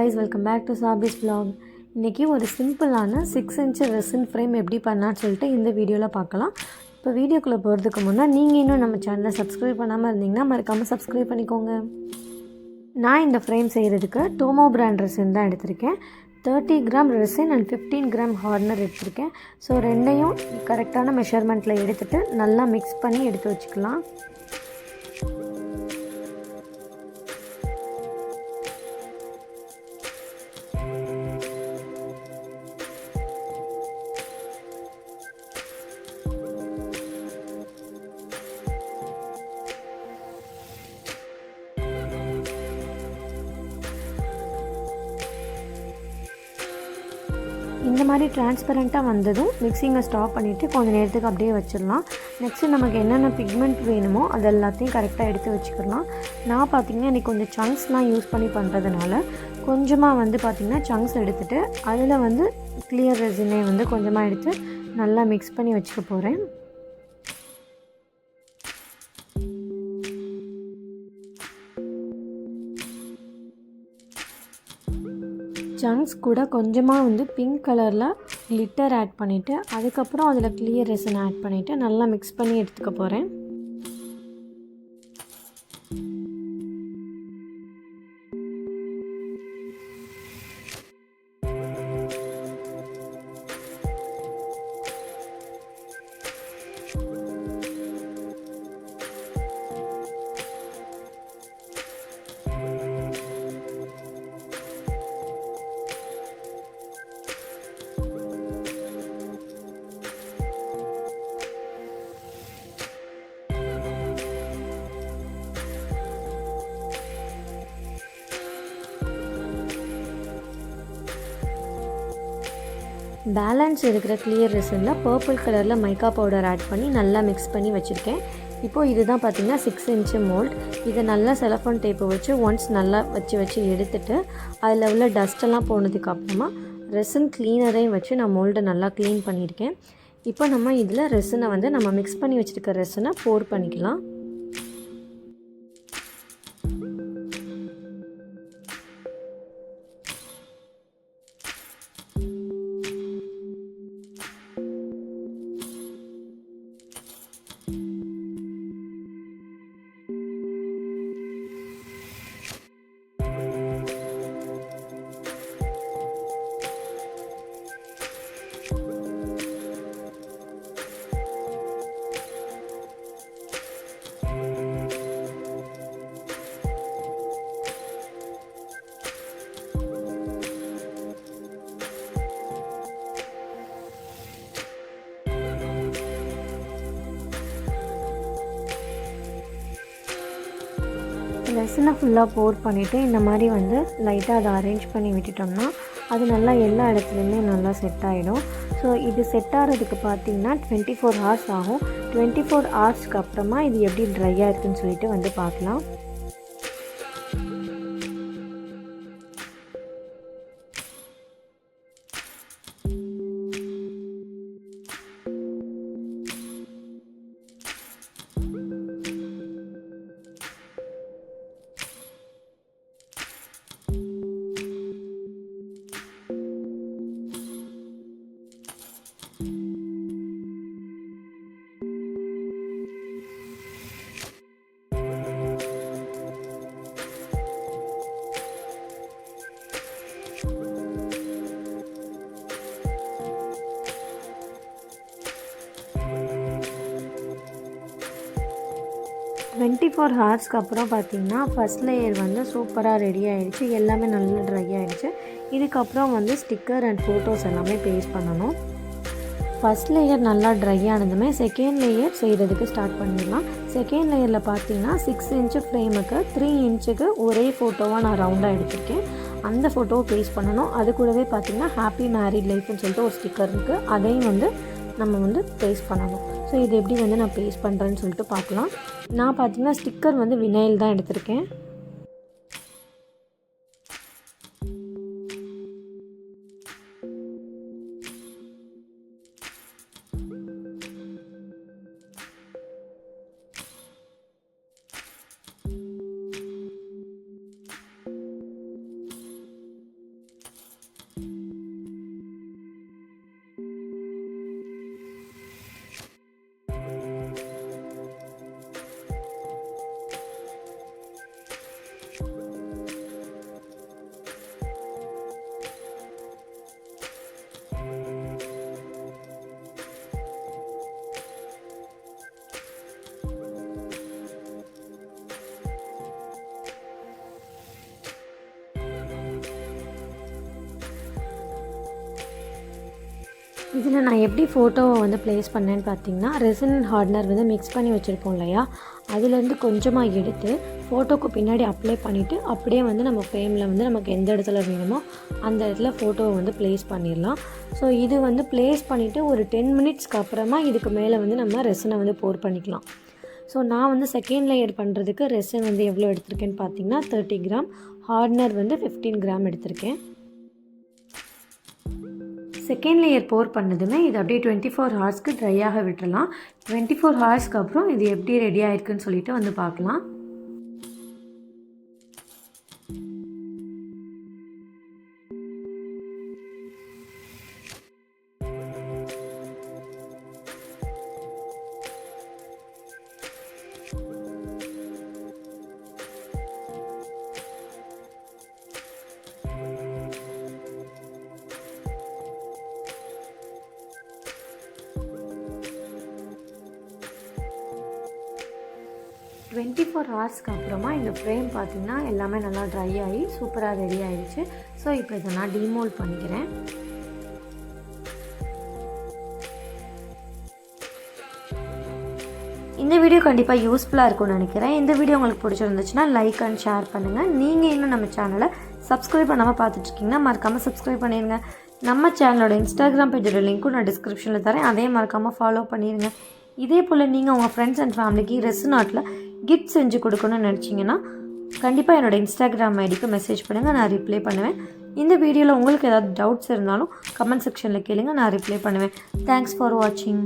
guys, welcome back to Sabi's vlog. இன்றைக்கி ஒரு சிம்பிளான 6 inch ரெசின் ஃப்ரேம் எப்படி பண்ணலான்னு சொல்லிட்டு இந்த வீடியோவில் பார்க்கலாம். இப்போ வீடியோக்குள்ளே போகிறதுக்கு முன்னாடி நீங்கள் இன்னும் நம்ம சேனலை சப்ஸ்கிரைப் பண்ணாமல் இருந்தீங்கன்னா மறக்காமல் சப்ஸ்கிரைப் பண்ணிக்கோங்க. நான் இந்த ஃப்ரேம் செய்கிறதுக்கு டோமோ பிராண்ட் ரெசின் தான் எடுத்திருக்கேன். 30 கிராம் ரெசின் அண்ட் 15 கிராம் ஹார்னர் எடுத்திருக்கேன். ஸோ ரெண்டையும் கரெக்டான மெஷர்மெண்ட்டில் எடுத்துகிட்டு நல்லா மிக்ஸ் பண்ணி எடுத்து வச்சுக்கலாம். இந்த மாதிரி டிரான்ஸ்பரண்ட்டாக வந்ததும் மிக்சிங்கை ஸ்டாப் பண்ணிவிட்டு கொஞ்சம் நேரத்துக்கு அப்படியே வச்சிடலாம். நெக்ஸ்ட்டு நமக்கு என்னென்ன பிக்மெண்ட் வேணுமோ அது எல்லாத்தையும் கரெக்டாக எடுத்து வச்சுக்கலாம். நான் பார்த்திங்கன்னா இன்றைக்கி கொஞ்சம் சங்க்ஸ்லாம் யூஸ் பண்ணி பண்ணுறதுனால கொஞ்சமாக பார்த்திங்கன்னா சங்க்ஸ் எடுத்துகிட்டு அதில் கிளியர் ரெசினை கொஞ்சமாக எடுத்து நல்லா மிக்ஸ் பண்ணி வச்சுக்க போகிறேன். சங்க்ஸ் கூட கொஞ்சமாக பிங்க் கலரில் கிளிட்டர் ஆட் பண்ணிவிட்டு அதுக்கப்புறம் அதில் கிளியர் ரெசின் ஆட் பண்ணிவிட்டு நல்லா மிக்ஸ் பண்ணி எடுத்துக்க போகிறேன். பேலன்ஸ் இருக்கிற கிளியர் ரெசினில் பர்பிள் கலரில் மைக்கா பவுடர் ஆட் பண்ணி நல்லா மிக்ஸ் பண்ணி வச்சுருக்கேன். இப்போது இதுதான் பார்த்திங்கன்னா 6 inch மோல்ட். இதை நல்லா செலஃபோன் டேப்பை வச்சு ஒன்ஸ் நல்லா வச்சு எடுத்துகிட்டு அதில் உள்ள டஸ்ட்டெல்லாம் போனதுக்கப்புறமா ரெசின் க்ளீனரையும் வச்சு நான் மோல்டை நல்லா க்ளீன் பண்ணியிருக்கேன். இப்போ நம்ம இதில் ரெசினை நம்ம மிக்ஸ் பண்ணி வச்சுருக்க ரெசினை போர் பண்ணிக்கலாம். ரெசினை ஃபுல்லாக போர் பண்ணிவிட்டு இந்த மாதிரி லைட்டாக அதை அரேஞ்ச் பண்ணி விட்டுட்டோம்னா அது நல்லா எல்லா இடத்துலையுமே நல்லா செட் ஆகிடும். ஸோ இது செட் ஆகிறதுக்கு பார்த்திங்கன்னா 24 hours ஆகும். 24 ஹவர்ஸ்க்கு அப்புறமா இது எப்படி ட்ரை ஆகிருக்குன்னு சொல்லிட்டு பார்க்கலாம். டுவெண்ட்டி ஹவர்ஸ்க்கு அப்புறம் பார்த்திங்கன்னா ஃபஸ்ட் லேயர் சூப்பராக ரெடி ஆகிடுச்சு. எல்லாமே நல்லா ட்ரை ஆகிடுச்சு. இதுக்கப்புறம் ஸ்டிக்கர் அண்ட் ஃபோட்டோஸ் எல்லாமே பேஸ்ட் பண்ணணும். ஃபஸ்ட் லேயர் நல்லா ட்ரை ஆனதுமே செகண்ட் லேயர் செய்கிறதுக்கு ஸ்டார்ட் பண்ணிடலாம். செகண்ட் லேயரில் பார்த்திங்கன்னா 6 inch ஃப்ரேமுக்கு 3 inchக்கு ஒரே ஃபோட்டோவாக நான் ரவுண்டாக எடுத்திருக்கேன். அந்த ஃபோட்டோவை பேஸ்ட் பண்ணணும். அது கூடவே பார்த்திங்கன்னா ஹாப்பி மேரிட் லைஃப்னு சொல்லிட்டு ஒரு ஸ்டிக்கர் இருக்குது. அதையும் நம்ம பேஸ்ட் பண்ணணும். ஸோ இது எப்படி நான் பேஸ்ட் பண்ணுறேன்னு சொல்லிட்டு பார்க்கலாம். நான் பார்த்திங்கன்னா ஸ்டிக்கர் வினைல் தான் எடுத்திருக்கேன். இதில் நான் எப்படி ஃபோட்டோவை வந்து ப்ளேஸ் பண்ணேன்னு பார்த்தீங்கன்னா, ரெசின் ஹார்ட்னர் வந்து மிக்ஸ் பண்ணி வச்சுருப்போம் இல்லையா, அதுலேருந்து கொஞ்சமாக எடுத்து ஃபோட்டோக்கு பின்னாடி அப்ளை பண்ணிவிட்டு அப்படியே வந்து நம்ம ஃப்ரேமில் வந்து நமக்கு எந்த இடத்துல வேணுமோ அந்த இடத்துல ஃபோட்டோவை வந்து ப்ளேஸ் பண்ணிடலாம். ஸோ இது வந்து ப்ளேஸ் பண்ணிவிட்டு ஒரு 10 மினிட்ஸ்க்கு அப்புறமா இதுக்கு மேலே வந்து நம்ம ரெசினை வந்து போர் பண்ணிக்கலாம். ஸோ நான் வந்து செகண்ட் லேயர் பண்ணுறதுக்கு ரெசின் வந்து எவ்வளோ எடுத்திருக்கேன்னு பார்த்தீங்கன்னா 30 கிராம், ஹார்ட்னர் வந்து 15 கிராம் எடுத்திருக்கேன். செகண்ட் லேயர் போர் பண்ணதுமே இது அப்படியே 24 ஹவர்ஸ்க்கு ட்ரையாக விட்டுறலாம். 24 ஹவர்ஸ்க்கு அப்புறம் இது எப்படி ரெடி ஆகிருக்குன்னு சொல்லிட்டு வந்து பார்க்கலாம். டுவெண்ட்டி ஹவர்ஸ்க்கு அப்புறமா இந்த ஃப்ரேம் பார்த்திங்கன்னா எல்லாமே நல்லா ட்ரை ஆகி சூப்பராக ரெடி ஆகிடுச்சு. ஸோ இப்போ இதை நான் டிமோல்ட் பண்ணிக்கிறேன். இந்த வீடியோ கண்டிப்பாக யூஸ்ஃபுல்லாக இருக்கும்னு நினைக்கிறேன். இந்த வீடியோ உங்களுக்கு பிடிச்சிருந்துச்சுன்னா லைக் அண்ட் ஷேர் பண்ணுங்கள். நீங்கள் இன்னும் நம்ம சேனலை சப்ஸ்கிரைப் பண்ணாமல் பார்த்துட்ருக்கீங்கன்னா மறக்காமல் சப்ஸ்கிரைப் பண்ணிடுங்க. நம்ம சேனலோட இன்ஸ்டாகிராம் பேஜோட லிங்க்கும் நான் டிஸ்கிரிப்ஷனில் தரேன், அதே மறக்காமல் ஃபாலோ பண்ணிடுங்க. இதே போல் நீங்கள் உங்கள் ஃப்ரெண்ட்ஸ் அண்ட் ஃபேமிலிக்கு ரெசின் ஆர்ட்டில் கிஃப்ட் செஞ்சு கொடுக்கணும்னு நினச்சிங்கன்னா கண்டிப்பாக என்னோடய இன்ஸ்டாகிராம் ஐடிக்கு மெசேஜ் பண்ணுங்கள், நான் ரிப்ளை பண்ணுவேன். இந்த வீடியோவில் உங்களுக்கு ஏதாவது டவுட்ஸ் இருந்தாலும் கமெண்ட் செக்ஷனில் கேளுங்க, நான் ரிப்ளை பண்ணுவேன். தேங்க்ஸ் ஃபார் வாட்சிங்.